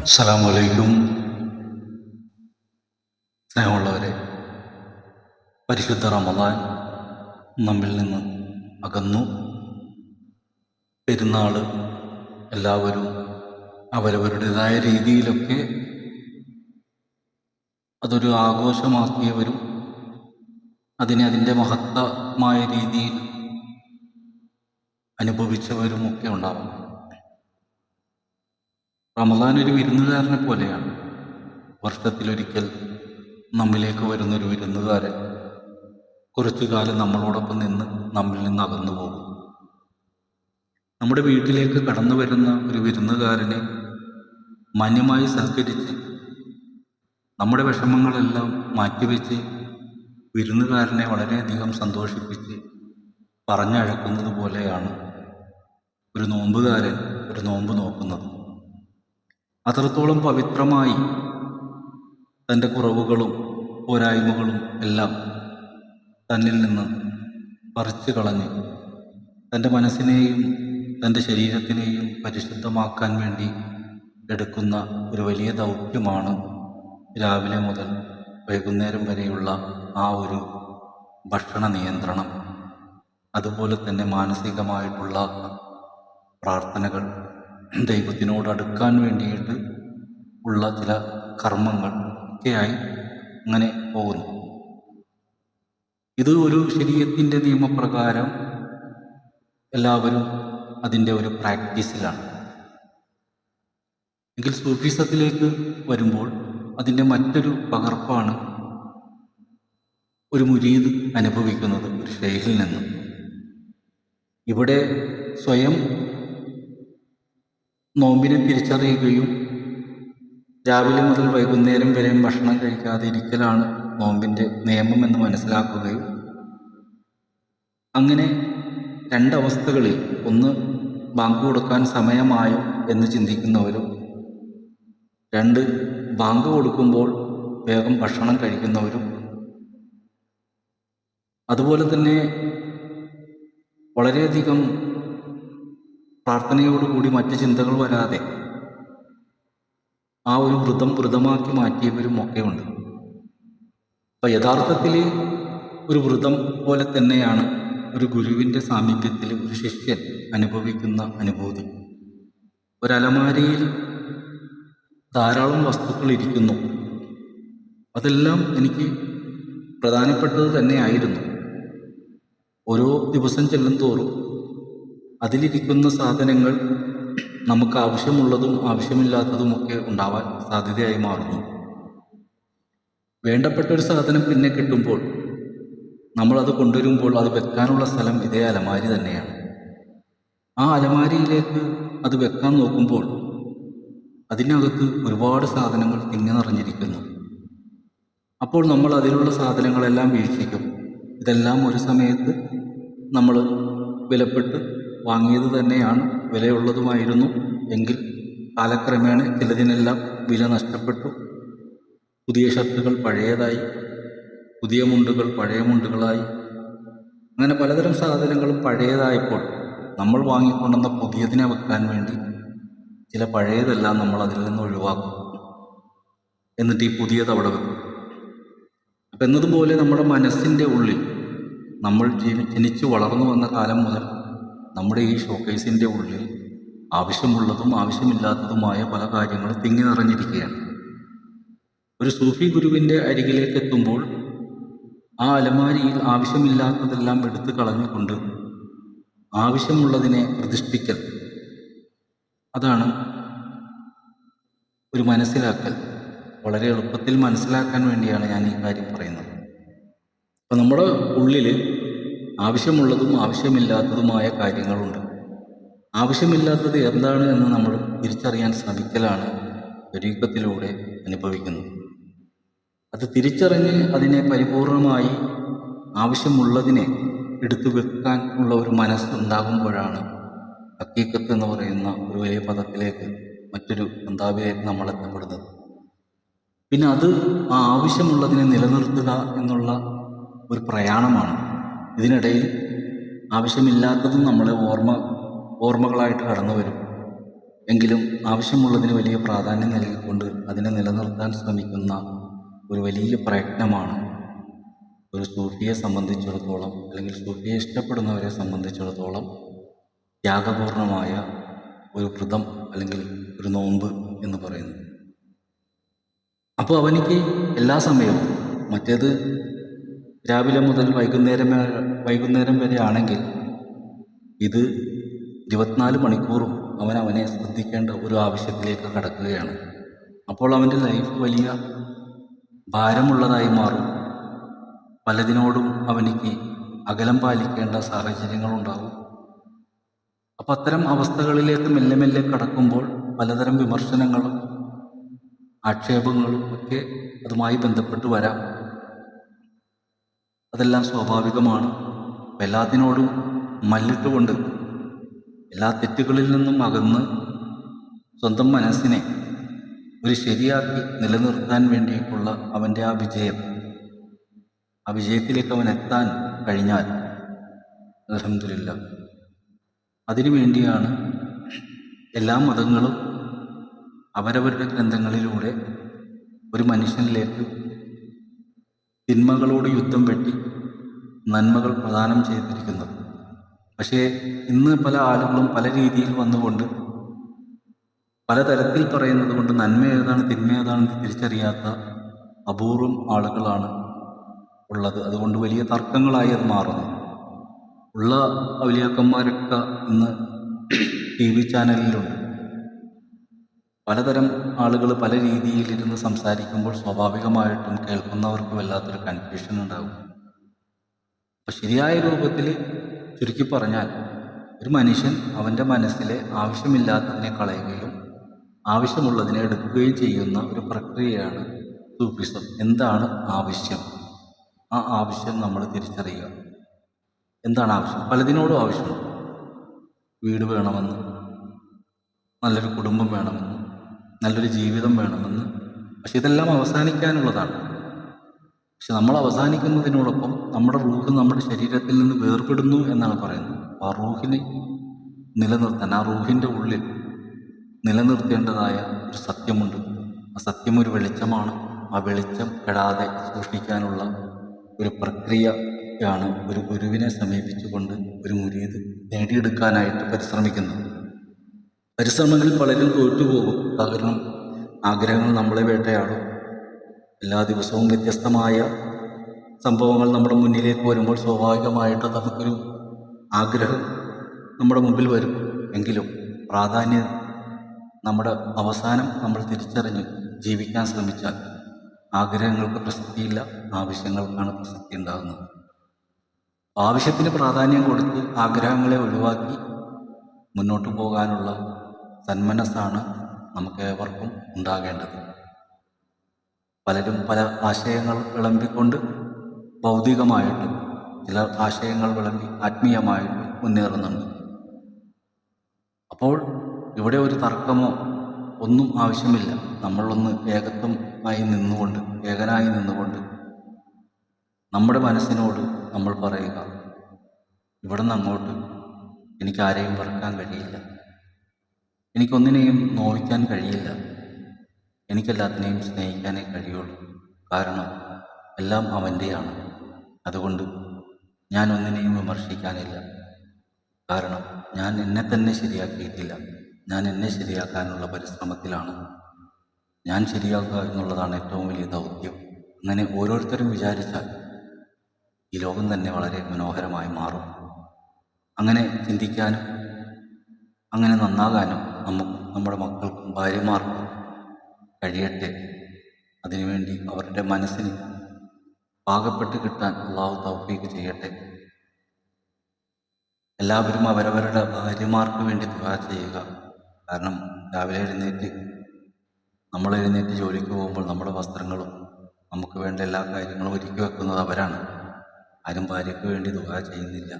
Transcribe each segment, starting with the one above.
അസ്സലാമു അലൈക്കും. സ്നേഹമുള്ളവരെ, പരിശുദ്ധ റമദാൻ നമ്മിൽ നിന്ന് അകന്നു. പെരുന്നാൾ എല്ലാവരും അവരവരുടേതായ രീതിയിലൊക്കെ അതൊരു ആഘോഷമാക്കിയവരും അതിനെ അതിൻ്റെ മഹത്തമായ രീതിയിൽ അനുഭവിച്ചവരുമൊക്കെ ഉണ്ടാകും. റമദാൻ ഒരു വിരുന്നുകാരനെ പോലെയാണ്. വർഷത്തിലൊരിക്കൽ നമ്മിലേക്ക് വരുന്നൊരു വിരുന്നുകാരൻ കുറച്ചു കാലം നമ്മളോടൊപ്പം നിന്ന് നമ്മിൽ നിന്ന് അകന്നു പോകും. നമ്മുടെ വീട്ടിലേക്ക് കടന്നു വരുന്ന ഒരു വിരുന്നുകാരനെ മാന്യമായി സൽക്കരിച്ച് നമ്മുടെ വിഷമങ്ങളെല്ലാം മാറ്റിവെച്ച് വിരുന്നുകാരനെ വളരെയധികം സന്തോഷിപ്പിച്ച് പറഞ്ഞഴക്കുന്നത് പോലെയാണ് ഒരു നോമ്പുകാരൻ ഒരു നോമ്പ് നോക്കുന്നത്. അത്രത്തോളം പവിത്രമായി തൻ്റെ കുറവുകളും പോരായ്മകളും എല്ലാം തന്നിൽ നിന്ന് പറിച്ചു കളഞ്ഞ് തൻ്റെ മനസ്സിനെയും തൻ്റെ ശരീരത്തിനെയും പരിശുദ്ധമാക്കാൻ വേണ്ടി എടുക്കുന്ന ഒരു വലിയ ദൗത്യമാണ് രാവിലെ മുതൽ വൈകുന്നേരം വരെയുള്ള ആ ഒരു ഭക്ഷണ നിയന്ത്രണം. അതുപോലെ തന്നെ മാനസികമായിട്ടുള്ള പ്രാർത്ഥനകൾ, ദൈവത്തിനോട് അടുക്കാൻ വേണ്ടിയിട്ട് ഉള്ള ചില കർമ്മങ്ങൾ ഒക്കെയായി അങ്ങനെ പോകുന്നു. ഇത് ഒരു ശരീഅത്തിൻ്റെ നിയമപ്രകാരം എല്ലാവരും അതിൻ്റെ ഒരു പ്രാക്ടീസിലാണ്. എങ്കിൽ സൂഫിസത്തിലേക്ക് വരുമ്പോൾ അതിൻ്റെ മറ്റൊരു പകർപ്പാണ് ഒരു മുരീദ് അനുഭവിക്കുന്നത് ഒരു ഷെയ്ഖിൽ നിന്ന്. ഇവിടെ സ്വയം നോമ്പിനെ തിരിച്ചറിയുകയും രാവിലെ മുതൽ വൈകുന്നേരം വരെയും ഭക്ഷണം കഴിക്കാതെ ഇരിക്കലാണ് നോമ്പിൻ്റെ നിയമമെന്ന് മനസ്സിലാക്കുകയും അങ്ങനെ രണ്ടവസ്ഥകളിൽ, ഒന്ന് ബാങ്ക് കൊടുക്കാൻ സമയമായോ എന്ന് ചിന്തിക്കുന്നവരും, രണ്ട് ബാങ്ക് കൊടുക്കുമ്പോൾ വേഗം ഭക്ഷണം കഴിക്കുന്നവരും, അതുപോലെ തന്നെ വളരെയധികം പ്രാർത്ഥനയോടുകൂടി മറ്റ് ചിന്തകൾ വരാതെ ആ ഒരു വ്രതമാക്കി മാറ്റിയവരും ഒക്കെ ഉണ്ട്. അപ്പം യഥാർത്ഥത്തിൽ ഒരു വ്രതം പോലെ തന്നെയാണ് ഒരു ഗുരുവിൻ്റെ സാമീപ്യത്തിൽ ഒരു ശിഷ്യൻ അനുഭവിക്കുന്ന അനുഭൂതി. ഒരലമാരിയിൽ ധാരാളം വസ്തുക്കൾ ഇരിക്കുന്നു. അതെല്ലാം എനിക്ക് പ്രധാനപ്പെട്ടത് തന്നെയായിരുന്നു. ഓരോ ദിവസം ചെല്ലും തോറും അതിലിരിക്കുന്ന സാധനങ്ങൾ നമുക്ക് ആവശ്യമുള്ളതും ആവശ്യമില്ലാത്തതുമൊക്കെ ഉണ്ടാവാൻ സാധ്യതയായി മാറുന്നു. വേണ്ടപ്പെട്ടൊരു സാധനം പിന്നെ കിട്ടുമ്പോൾ നമ്മളത് കൊണ്ടുവരുമ്പോൾ അത് വെക്കാനുള്ള സ്ഥലം ഇതേ അലമാരി തന്നെയാണ്. ആ അലമാരിയിലേക്ക് അത് വെക്കാൻ നോക്കുമ്പോൾ അതിനകത്ത് ഒരുപാട് സാധനങ്ങൾ തിങ്ങി നിറഞ്ഞിരിക്കുന്നു. അപ്പോൾ നമ്മൾ അതിലുള്ള സാധനങ്ങളെല്ലാം വീക്ഷിക്കും. ഇതെല്ലാം ഒരു സമയത്ത് നമ്മൾ വിലപ്പെട്ട് വാങ്ങിയത് തന്നെയാണ്, വിലയുള്ളതുമായിരുന്നു. എങ്കിൽ കാലക്രമേണ ചിലതിനെല്ലാം വില നഷ്ടപ്പെട്ടു. പുതിയ ഷർട്ടുകൾ പഴയതായി, പുതിയ മുണ്ടുകൾ പഴയ മുണ്ടുകളായി, അങ്ങനെ പലതരം സാധനങ്ങളും പഴയതായപ്പോൾ നമ്മൾ വാങ്ങിക്കൊണ്ടുവന്ന പുതിയതിനെ വെക്കാൻ വേണ്ടി ചില പഴയതെല്ലാം നമ്മൾ അതിൽ നിന്ന് ഒഴിവാക്കും. എന്നിട്ട് ഈ പുതിയത് അവിടെ വെക്കും. അപ്പം എന്നതുപോലെ നമ്മുടെ മനസ്സിൻ്റെ ഉള്ളിൽ നമ്മൾ ജനിച്ചു വളർന്നു വന്ന കാലം മുതൽ നമ്മുടെ ഈ ഷോക്കേസിൻ്റെ ഉള്ളിൽ ആവശ്യമുള്ളതും ആവശ്യമില്ലാത്തതുമായ പല കാര്യങ്ങളും തിങ്ങി നിറഞ്ഞിരിക്കുകയാണ്. ഒരു സൂഫി ഗുരുവിൻ്റെ അരികിലേക്ക് എത്തുമ്പോൾ ആ അലമാരിയിൽ ആവശ്യമില്ലാത്തതെല്ലാം എടുത്തു കളഞ്ഞുകൊണ്ട് ആവശ്യമുള്ളതിനെ പ്രതിഷ്ഠിക്കൽ, അതാണ് ഒരു മനസ്സിലാക്കൽ. വളരെ എളുപ്പത്തിൽ മനസ്സിലാക്കാൻ വേണ്ടിയാണ് ഞാൻ ഈ കാര്യം പറയുന്നത്. അപ്പം നമ്മുടെ ഉള്ളിൽ ആവശ്യമുള്ളതും ആവശ്യമില്ലാത്തതുമായ കാര്യങ്ങളുണ്ട്. ആവശ്യമില്ലാത്തത് എന്താണ് എന്ന് നമ്മൾ തിരിച്ചറിയാൻ ശ്രമിക്കലാണ് ത്വരീഖത്തിലൂടെ അനുഭവിക്കുന്നത്. അത് തിരിച്ചറിഞ്ഞ് അതിനെ പരിപൂർണമായി ആവശ്യമുള്ളതിനെ എടുത്തു വെക്കാൻ ഉള്ള ഒരു മനസ്സുണ്ടാകുമ്പോഴാണ് ഹക്കീക്കത്ത് എന്ന് പറയുന്ന ഒരു വലിയ പദത്തിലേക്ക്, മറ്റൊരു അന്താവിലേക്ക് നമ്മൾ എത്തപ്പെടുന്നത്. പിന്നെ അത് ആ ആവശ്യമുള്ളതിനെ നിലനിർത്തുക എന്നുള്ള ഒരു പ്രയാണമാണ്. ഇതിനിടയിൽ ആവശ്യമില്ലാത്തതും നമ്മളെ ഓർമ്മകളായിട്ട് കടന്നു വരും. എങ്കിലും ആവശ്യമുള്ളതിന് വലിയ പ്രാധാന്യം നൽകിക്കൊണ്ട് അതിനെ നിലനിർത്താൻ ശ്രമിക്കുന്ന ഒരു വലിയ പ്രയത്നമാണ് ഒരു സൂഫിയെ സംബന്ധിച്ചിടത്തോളം, അല്ലെങ്കിൽ സൂഫിയെ ഇഷ്ടപ്പെടുന്നവരെ സംബന്ധിച്ചിടത്തോളം ത്യാഗപൂർണമായ ഒരു വ്രതം അല്ലെങ്കിൽ ഒരു നോമ്പ് എന്ന് പറയുന്നത്. അപ്പോൾ അവനിക്ക് എല്ലാ സമയവും, മറ്റേത് രാവിലെ മുതൽ വൈകുന്നേരം വരെ ആണെങ്കിൽ ഇത് 24 മണിക്കൂറും അവനെ ശ്രദ്ധിക്കേണ്ട ഒരു ആവശ്യത്തിലേക്ക് കടക്കുകയാണ്. അപ്പോൾ അവൻ്റെ ലൈഫ് വലിയ ഭാരമുള്ളതായി മാറും. പലതിനോടും അവനിക്ക് അകലം പാലിക്കേണ്ട സാഹചര്യങ്ങളുണ്ടാകും. അപ്പം അത്തരം അവസ്ഥകളിലേക്ക് മെല്ലെ മെല്ലെ കടക്കുമ്പോൾ പലതരം വിമർശനങ്ങളും ആക്ഷേപങ്ങളും ഒക്കെ അതുമായി ബന്ധപ്പെട്ട് വരാം. അതെല്ലാം സ്വാഭാവികമാണ്. എല്ലാത്തിനോടും മല്ലിട്ടുകൊണ്ട് എല്ലാ തെറ്റുകളിൽ നിന്നും അകന്ന് സ്വന്തം മനസ്സിനെ ഒരു ശരിയാക്കി നിലനിർത്താൻ വേണ്ടിയിട്ടുള്ള അവൻ്റെ ആ വിജയത്തിലേക്ക് അവൻ എത്താൻ കഴിഞ്ഞാൽ അൽഹംദുലില്ലാ, അതിനു വേണ്ടിയാണ് എല്ലാ മതങ്ങളും അവരവരുടെ ഗ്രന്ഥങ്ങളിലൂടെ ഒരു മനുഷ്യനിലേക്ക് തിന്മകളോട് യുദ്ധം വെട്ടി നന്മകൾ പ്രദാനം ചെയ്തിരിക്കുന്നത്. പക്ഷേ ഇന്ന് പല ആളുകളും പല രീതിയിൽ വന്നുകൊണ്ട് പലതരത്തിൽ പറയുന്നത് കൊണ്ട് നന്മ ഏതാണ് തിന്മ ഏതാണെന്ന് തിരിച്ചറിയാത്ത അപൂർവം ആളുകളാണ് ഉള്ളത്. അതുകൊണ്ട് വലിയ തർക്കങ്ങളായി അത് മാറുന്നു. ഉള്ള ഔലിയാക്കന്മാരൊക്കെ ഇന്ന് TV ചാനലിലുണ്ട്. പലതരം ആളുകൾ പല രീതിയിലിരുന്ന് സംസാരിക്കുമ്പോൾ സ്വാഭാവികമായിട്ടും കേൾക്കുന്നവർക്ക് വല്ലാത്തൊരു കൺഫ്യൂഷൻ ഉണ്ടാകും. അപ്പോൾ ശരിയായ രൂപത്തിൽ ചുരുക്കി പറഞ്ഞാൽ, ഒരു മനുഷ്യൻ അവൻ്റെ മനസ്സിലെ ആവശ്യമില്ലാത്തതിനെ കളയുകയും ആവശ്യമുള്ളതിനെ എടുക്കുകയും ചെയ്യുന്ന ഒരു പ്രക്രിയയാണ് സൂഫിസം. എന്താണ് ആവശ്യം? ആ ആവശ്യം നമ്മൾ തിരിച്ചറിയുക. എന്താണ് ആവശ്യം? പലതിനോടും ആവശ്യമുണ്ട്. വീട് വേണമെന്ന്, നല്ലൊരു കുടുംബം വേണമെന്ന്, നല്ലൊരു ജീവിതം വേണമെന്ന്. പക്ഷെ ഇതെല്ലാം അവസാനിക്കാനുള്ളതാണ്. പക്ഷെ നമ്മൾ അവസാനിക്കുന്നതിനോടൊപ്പം നമ്മുടെ റൂഹ് നമ്മുടെ ശരീരത്തിൽ നിന്ന് വേർപെടുന്നു എന്നാണ് പറയുന്നത്. ആ റൂഹിനെ നിലനിർത്താൻ, ആ റൂഹിൻ്റെ ഉള്ളിൽ നിലനിർത്തേണ്ടതായ ഒരു സത്യമുണ്ട്. ആ സത്യം ഒരു വെളിച്ചമാണ്. ആ വെളിച്ചം കെടാതെ സൂക്ഷിക്കാനുള്ള ഒരു പ്രക്രിയയാണ് ഒരു ഗുരുവിനെ സമീപിച്ചുകൊണ്ട് ഒരു മുരീദ് നേടിയെടുക്കാനായിട്ട് പരിശ്രമിക്കുന്നത്. പരിശ്രമങ്ങളിൽ പലരും തോറ്റുപോകും. കാരണം ആഗ്രഹങ്ങൾ നമ്മളെ വേട്ടയാടും. എല്ലാ ദിവസവും വ്യത്യസ്തമായ സംഭവങ്ങൾ നമ്മുടെ മുന്നിലേക്ക് വരുമ്പോൾ സ്വാഭാവികമായിട്ട് നമുക്കൊരു ആഗ്രഹം നമ്മുടെ മുമ്പിൽ വരും. എങ്കിലും പ്രാധാന്യം നമ്മുടെ അവസാനം നമ്മൾ തിരിച്ചറിഞ്ഞ് ജീവിക്കാൻ ശ്രമിച്ചാൽ ആഗ്രഹങ്ങൾക്ക് പ്രസക്തിയില്ല, ആവശ്യങ്ങൾക്കാണ് പ്രസക്തി ഉണ്ടാകുന്നത്. ആവശ്യത്തിന് പ്രാധാന്യം കൊടുത്ത് ആഗ്രഹങ്ങളെ ഒഴിവാക്കി മുന്നോട്ട് പോകാനുള്ള സന്മനസ്സാണ് നമുക്കേവർക്കും ഉണ്ടാകേണ്ടത്. പലരും പല ആശയങ്ങൾ വിളമ്പിക്കൊണ്ട് ഭൗതികമായിട്ടും ചില ആശയങ്ങൾ വിളമ്പി ആത്മീയമായിട്ടും മുന്നേറുന്നുണ്ട്. അപ്പോൾ ഇവിടെ ഒരു തർക്കമോ ഒന്നും ആവശ്യമില്ല. നമ്മളൊന്ന് ഏകനായി നിന്നുകൊണ്ട് നമ്മുടെ മനസ്സിനോട് നമ്മൾ പറയുക, ഇവിടെ നിന്ന് അങ്ങോട്ട് എനിക്ക് ആരെയും വെറുക്കാൻ കഴിയില്ല, എനിക്കൊന്നിനെയും നോവിക്കാൻ കഴിയില്ല, എനിക്കെല്ലാത്തിനെയും സ്നേഹിക്കാനേ കഴിയുള്ളൂ. കാരണം എല്ലാം അവൻ്റെയാണ്. അതുകൊണ്ട് ഞാൻ ഒന്നിനെയും വിമർശിക്കാനില്ല. കാരണം ഞാൻ എന്നെ തന്നെ ശരിയാക്കിയിട്ടില്ല. ഞാൻ എന്നെ ശരിയാക്കാനുള്ള പരിശ്രമത്തിലാണ്. ഞാൻ ശരിയാക്കുക എന്നുള്ളതാണ് ഏറ്റവും വലിയ ദൗത്യം. അങ്ങനെ ഓരോരുത്തരും വിചാരിച്ചാൽ ഈ ലോകം തന്നെ വളരെ മനോഹരമായി മാറും. അങ്ങനെ ചിന്തിക്കാനും അങ്ങനെ നന്നാകാനും നമുക്കും നമ്മുടെ മക്കൾക്കും ഭാര്യമാർക്കും കഴിയട്ടെ. അതിനുവേണ്ടി അവരുടെ മനസ്സിന് പാകപ്പെട്ട് കിട്ടാൻ അള്ളാഹു തൗഫീഖ് ചെയ്യട്ടെ. എല്ലാവരും അവരവരുടെ ഭാര്യമാർക്ക് വേണ്ടി ദുആ ചെയ്യുക. കാരണം രാവിലെ നമ്മൾ എഴുന്നേറ്റ് ജോലിക്ക് പോകുമ്പോൾ നമ്മുടെ വസ്ത്രങ്ങളും നമുക്ക് വേണ്ട എല്ലാ കാര്യങ്ങളും ഒരുക്കി വെക്കുന്നത് അവരാണ്. ആരും ഭാര്യയ്ക്ക് വേണ്ടി ദുആ ചെയ്യുന്നില്ല.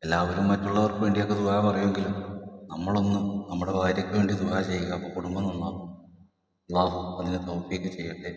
എല്ലാവരും മറ്റുള്ളവർക്ക് വേണ്ടിയൊക്കെ ദുആ പറയുമെങ്കിലും നമ്മളൊന്ന് നമ്മുടെ ഭാര്യയ്ക്ക് വേണ്ടി ദുആ ചെയ്യുക. അപ്പോൾ കുടുംബം നന്നാകും. അള്ളാഹു അതിന് തൗഫീഖ് ചെയ്യട്ടെ.